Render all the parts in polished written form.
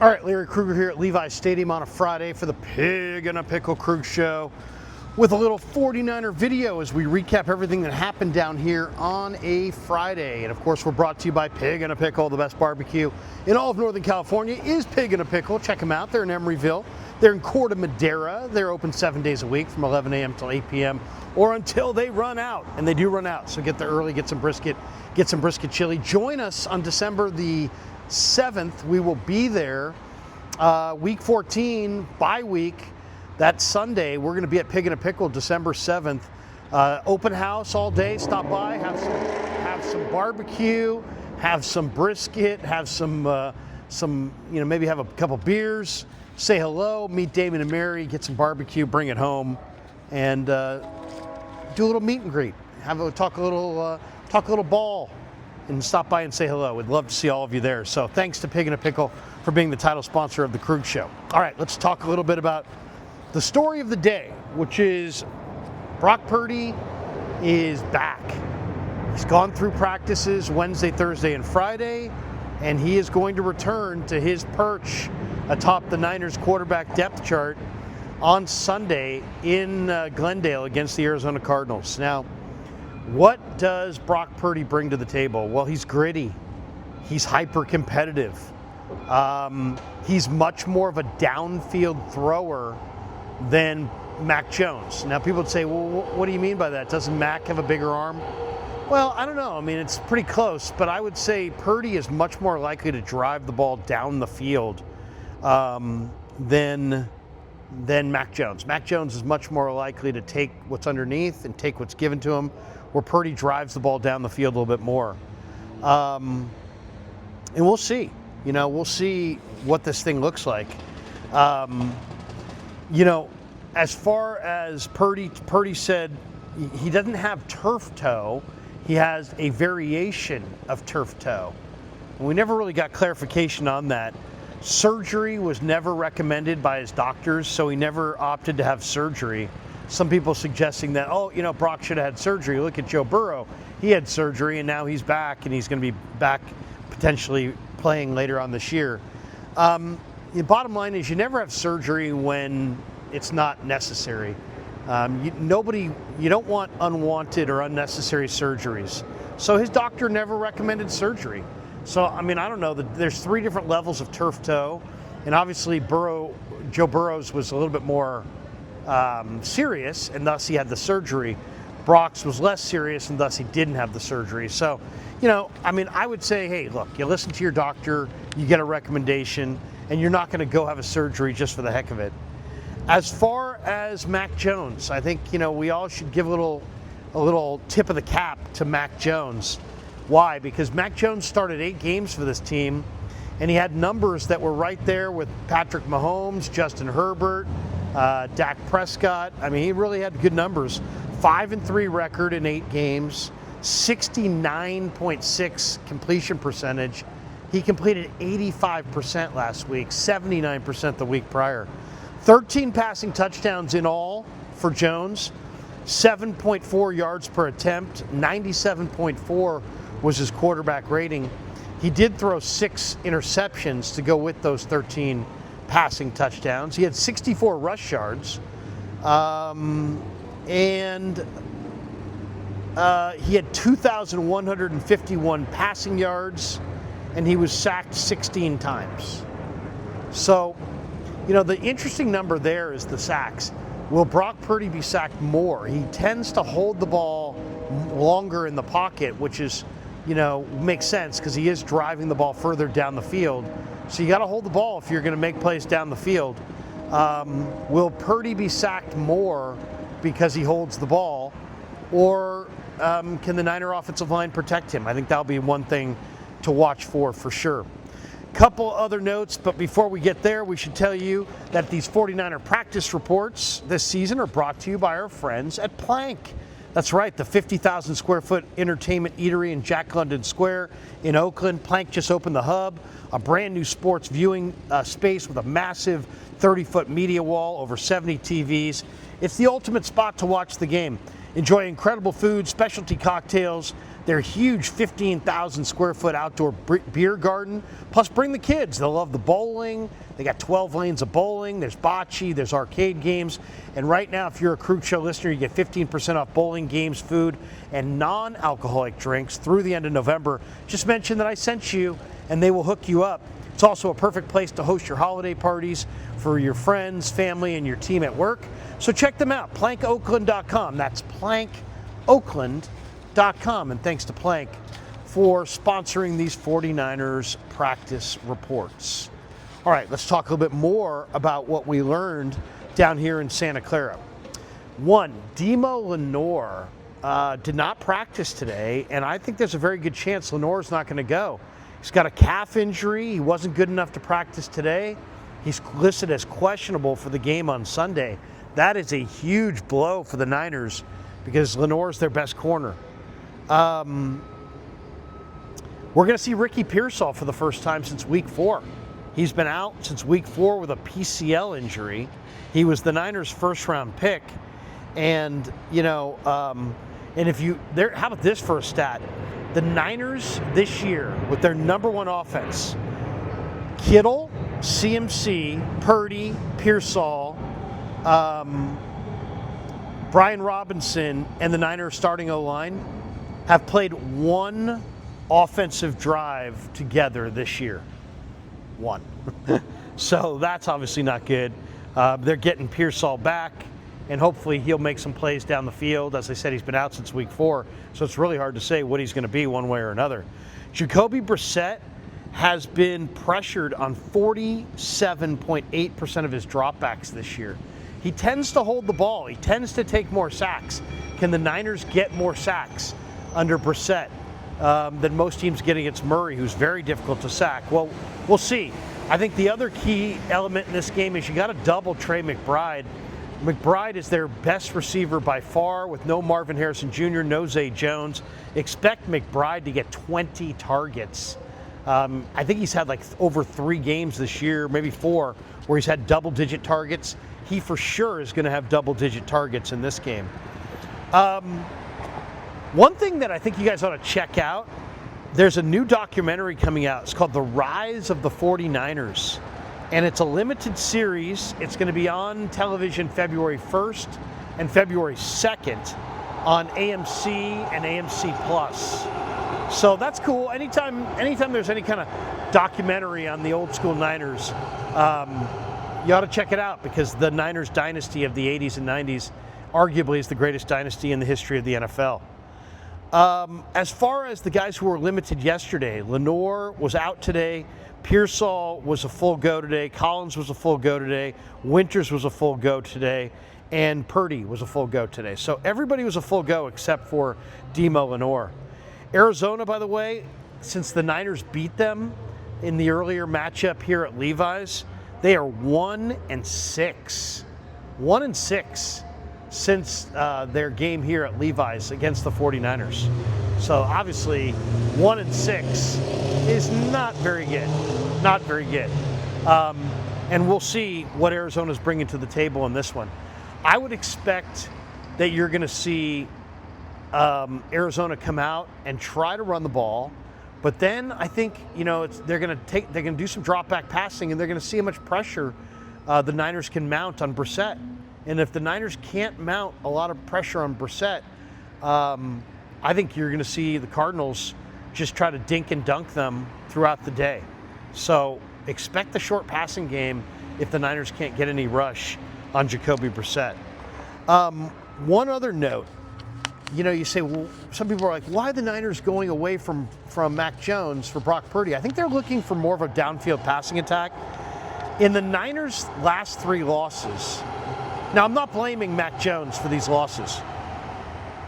All right, Larry Krueger here at Levi's Stadium on a Friday for the Pig and a Pickle Krug Show with a little 49er video as we recap everything that happened down here on a Friday. And of course, we're brought to you by Pig and a Pickle. The best barbecue in all of Northern California is Pig and a Pickle. Check them out. They're in Emeryville. They're in Corte Madera. They're open 7 days a week from 11 a.m. till 8 p.m. or until they run out. And they do run out. So get there early, get some brisket chili. Join us on December the 7th. We will be there week 14 bye week. That Sunday we're going to be at Pig and a Pickle December 7th. Open house all day. Stop by, have some barbecue, have some brisket, have some maybe have a couple beers, say hello, meet Damon and Mary, get some barbecue, bring it home, and do a little meet and greet. Talk a little ball, and stop by and say hello. We'd love to see all of you there. So thanks to Pig and a Pickle for being the title sponsor of the Krug Show. All right, let's talk a little bit about the story of the day, which is Brock Purdy is back. He's gone through practices Wednesday, Thursday, and Friday, and he is going to return to his perch atop the Niners quarterback depth chart on Sunday in Glendale against the Arizona Cardinals. Now, what does Brock Purdy bring to the table? Well, he's gritty. He's hyper competitive. He's much more of a downfield thrower than Mac Jones. Now, people would say, well, what do you mean by that? Doesn't Mac have a bigger arm? Well, I don't know. I mean, it's pretty close, but I would say Purdy is much more likely to drive the ball down the field than Mac Jones. Mac Jones is much more likely to take what's underneath and take what's given to him, where Purdy drives the ball down the field a little bit more. And we'll see. We'll see what this thing looks like. As far as Purdy said he doesn't have turf toe. He has a variation of turf toe. And we never really got clarification on that. Surgery was never recommended by his doctors, so he never opted to have surgery. Some people suggesting that, Brock should have had surgery. Look at Joe Burrow. He had surgery, and now he's back, and he's going to be back potentially playing later on this year. The bottom line is you never have surgery when it's not necessary. You don't want unwanted or unnecessary surgeries. So his doctor never recommended surgery. So, I don't know. There's 3 different levels of turf toe. And obviously Joe Burrow's was a little bit more serious, and thus he had the surgery. Brock's was less serious, and thus he didn't have the surgery. So, I would say, hey, look, you listen to your doctor, you get a recommendation, and you're not going to go have a surgery just for the heck of it. As far as Mac Jones, I think, we all should give a little tip of the cap to Mac Jones. Why? Because Mac Jones started 8 games for this team, and he had numbers that were right there with Patrick Mahomes, Justin Herbert, Dak Prescott. He really had good numbers. 5-3 record in 8 games, 69.6 completion percentage. He completed 85% last week, 79% the week prior. 13 passing touchdowns in all for Jones, 7.4 yards per attempt, 97.4 was his quarterback rating. He did throw 6 interceptions to go with those 13 passing touchdowns. He had 64 rush yards, and he had 2,151 passing yards, and he was sacked 16 times. So, the interesting number there is the sacks. Will Brock Purdy be sacked more? He tends to hold the ball longer in the pocket, which is, makes sense because he is driving the ball further down the field. So you got to hold the ball if you're going to make plays down the field. Will Purdy be sacked more because he holds the ball, or can the Niner offensive line protect him? I think that'll be one thing to watch for sure. Couple other notes, but before we get there, we should tell you that these 49er practice reports this season are brought to you by our friends at Plank. That's right, the 50,000 square foot entertainment eatery in Jack London Square in Oakland. Plank just opened the hub, a brand new sports viewing space with a massive 30-foot media wall, over 70 TVs. It's the ultimate spot to watch the game. Enjoy incredible food, specialty cocktails, their huge 15,000 square foot outdoor beer garden. Plus bring the kids, they'll love the bowling. They got 12 lanes of bowling, there's bocce, there's arcade games. And right now, if you're a Krug Show listener, you get 15% off bowling, games, food, and non-alcoholic drinks through the end of November. Just mention that I sent you and they will hook you up. It's also a perfect place to host your holiday parties for your friends, family, and your team at work. So check them out, plankoakland.com. That's plankoakland.com. And thanks to Plank for sponsoring these 49ers practice reports. All right, let's talk a little bit more about what we learned down here in Santa Clara. One, Deommodore did not practice today, and I think there's a very good chance Lenore's not going to go. He's got a calf injury. He wasn't good enough to practice today. He's listed as questionable for the game on Sunday. That is a huge blow for the Niners because Lenore's their best corner. We're going to see Ricky Pearsall for the first time since week 4. He's been out since week 4 with a PCL injury. He was the Niners' first-round pick. And, and if you, how about this for a stat? The Niners this year, with their number 1 offense, Kittle, CMC, Purdy, Pearsall, Brian Robinson, and the Niners starting O-line have played 1 offensive drive together this year. 1. So that's obviously not good. They're getting Pearsall back, and hopefully he'll make some plays down the field. As I said, he's been out since week 4, so it's really hard to say what he's going to be one way or another. Jacoby Brissett has been pressured on 47.8% of his dropbacks this year. He tends to hold the ball. He tends to take more sacks. Can the Niners get more sacks under Brissett than most teams get against Murray, who's very difficult to sack? Well, we'll see. I think the other key element in this game is you got to double Trey McBride. McBride is their best receiver by far, with no Marvin Harrison Jr., no Zay Jones. Expect McBride to get 20 targets. I think he's had like over 3 games this year, maybe 4, where he's had double-digit targets. He for sure is going to have double-digit targets in this game. One thing that I think you guys ought to check out, there's a new documentary coming out. It's called The Rise of the 49ers. And it's a limited series. It's going to be on television February 1st and February 2nd on AMC and AMC Plus. So that's cool. Anytime there's any kind of documentary on the old school Niners, you ought to check it out, because the Niners dynasty of the 80s and 90s arguably is the greatest dynasty in the history of the NFL. As far as the guys who were limited yesterday, Lenore was out today. Pearsall was a full go today. Collins was a full go today. Winters was a full go today. And Purdy was a full go today. So everybody was a full go except for Deommodore. Arizona, by the way, since the Niners beat them in the earlier matchup here at Levi's, they are 1-6. 1-6 since their game here at Levi's against the 49ers. So obviously 1-6 is not very good. Not very good. And we'll see what Arizona's bringing to the table in this one. I would expect that you're going to see Arizona come out and try to run the ball, but then I think they're going to do some drop back passing, and they're going to see how much pressure the Niners can mount on Brissett. And if the Niners can't mount a lot of pressure on Brissett, I think you're going to see the Cardinals just try to dink and dunk them throughout the day. So expect the short passing game if the Niners can't get any rush on Jacoby Brissett. One other note, you say, well, some people are like, why are the Niners going away from Mac Jones for Brock Purdy? I think they're looking for more of a downfield passing attack. In the Niners' last 3 losses, now I'm not blaming Mac Jones for these losses,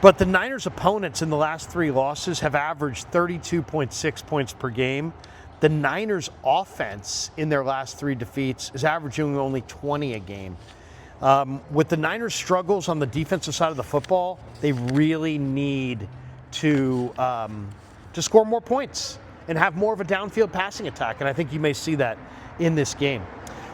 but the Niners' opponents in the last 3 losses have averaged 32.6 points per game. The Niners' offense in their last 3 defeats is averaging only 20 a game. With the Niners' struggles on the defensive side of the football, they really need to score more points and have more of a downfield passing attack, and I think you may see that in this game.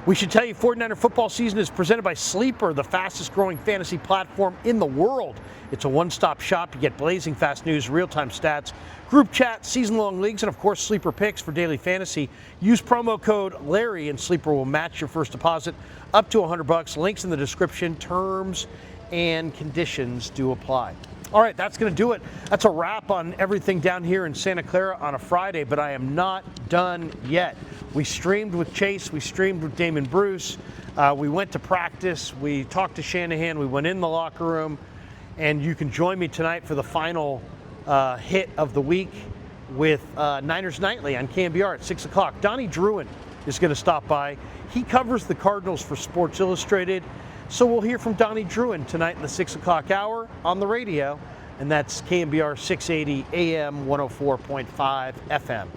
We should tell you 49er football season is presented by Sleeper, the fastest growing fantasy platform in the world. It's a one-stop shop. You get blazing fast news, real-time stats, group chat, season-long leagues, and of course Sleeper picks for daily fantasy. Use promo code Larry and Sleeper will match your first deposit up to $100. Links in the description. Terms and conditions do apply. All right, that's going to do it. That's a wrap on everything down here in Santa Clara on a Friday, but I am not done yet. We streamed with Chase. We streamed with Damon Bruce. We went to practice. We talked to Shanahan. We went in the locker room. And you can join me tonight for the final hit of the week with Niners Nightly on KMBR at 6 o'clock. Donnie Druin is going to stop by. He covers the Cardinals for Sports Illustrated. So we'll hear from Donnie Druin tonight in the 6 o'clock hour on the radio, and that's KMBR 680 AM 104.5 FM.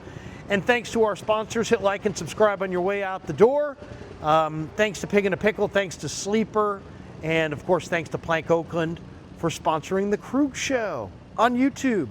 And thanks to our sponsors. Hit like and subscribe on your way out the door. Thanks to Pig and a Pickle. Thanks to Sleeper. And, of course, thanks to Plank Oakland for sponsoring the Krug Show on YouTube.